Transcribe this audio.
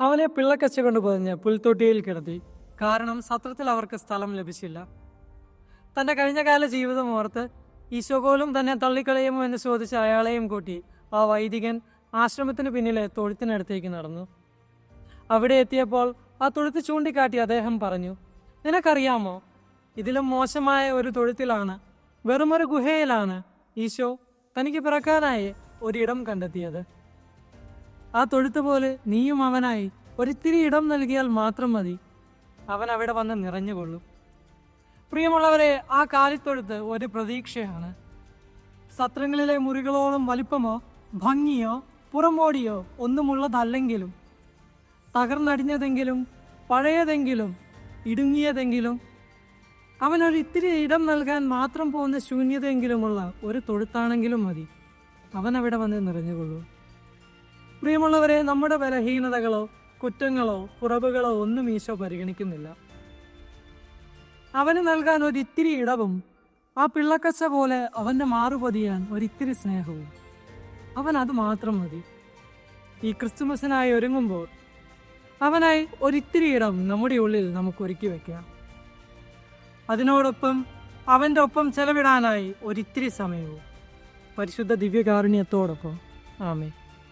അവനെ പിള്ളക്കച്ച കൊണ്ട് പൊതിഞ്ഞ് പുൽത്തൊട്ടിയിൽ കിടത്തി. കാരണം സത്രത്തിൽ അവർക്ക് സ്ഥലം ലഭിച്ചില്ല. തൻ്റെ കഴിഞ്ഞകാല ജീവിതം ഓർത്ത് ഈശോ പോലും തന്നെ തള്ളിക്കളയുമോ എന്ന് ചോദിച്ച് അയാളെയും കൂട്ടി ആ വൈദികൻ ആശ്രമത്തിന് പിന്നിലെ തൊഴുത്തിനടുത്തേക്ക് നടന്നു. അവിടെ എത്തിയപ്പോൾ ആ തൊഴുത്ത് ചൂണ്ടിക്കാട്ടി അദ്ദേഹം പറഞ്ഞു, നിനക്കറിയാമോ, ഇതിലും മോശമായ ഒരു തൊഴുത്തിലാണ്, വെറുമൊരു ഗുഹയിലാണ് ഈശോ തനിക്ക് പിറക്കാനായി ഒരിടം കണ്ടെത്തിയത്. ആ തൊഴുത്ത് പോലെ നീയും അവനായി ഒരിത്തിരി ഇടം നൽകിയാൽ മാത്രം മതി, അവൻ അവിടെ വന്ന് നിറഞ്ഞുകൊള്ളും. പ്രിയമുള്ളവരെ, ആ കാലിത്തൊഴുത്ത് ഒരു പ്രതീക്ഷയാണ്. സത്രങ്ങളിലെ മുറികളോളം വലിപ്പമോ ഭംഗിയോ പുറമോടിയോ ഒന്നുമുള്ളതല്ലെങ്കിലും, തകർന്നടിഞ്ഞതെങ്കിലും പഴയതെങ്കിലും ഇടുങ്ങിയതെങ്കിലും അവനൊരിത്തിരി ഇടം നൽകാൻ മാത്രം പോകുന്ന ശൂന്യതയെങ്കിലുമുള്ള ഒരു തൊഴുത്താണെങ്കിലും മതി, അവൻ അവിടെ വന്ന് നിറഞ്ഞുകൊള്ളൂ. പ്രിയമുള്ളവരെ, നമ്മുടെ ബലഹീനതകളോ കുറ്റങ്ങളോ കുറവുകളോ ഒന്നും ഈശോ പരിഗണിക്കുന്നില്ല. അവന് നൽകാൻ ഒരിത്തിരി ഇടവും ആ പിള്ളക്കച്ച പോലെ അവൻ്റെ മാറുപതിയാൻ ഒരിത്തിരി സ്നേഹവും, അവൻ അത് മാത്രം മതി. ഈ ക്രിസ്തുമസിനായി ഒരുങ്ങുമ്പോൾ അവനായി ഒരിത്തിരി ഇടം നമ്മുടെ ഉള്ളിൽ നമുക്ക് ഒരുക്കി വയ്ക്കാം. അതിനോടൊപ്പം അവൻ്റെ ഒപ്പം ചെലവിടാനായി ഒരിത്തിരി സമയവും പരിശുദ്ധ ദിവ്യകാരുണ്യത്തോടൊപ്പം. ആമേൻ.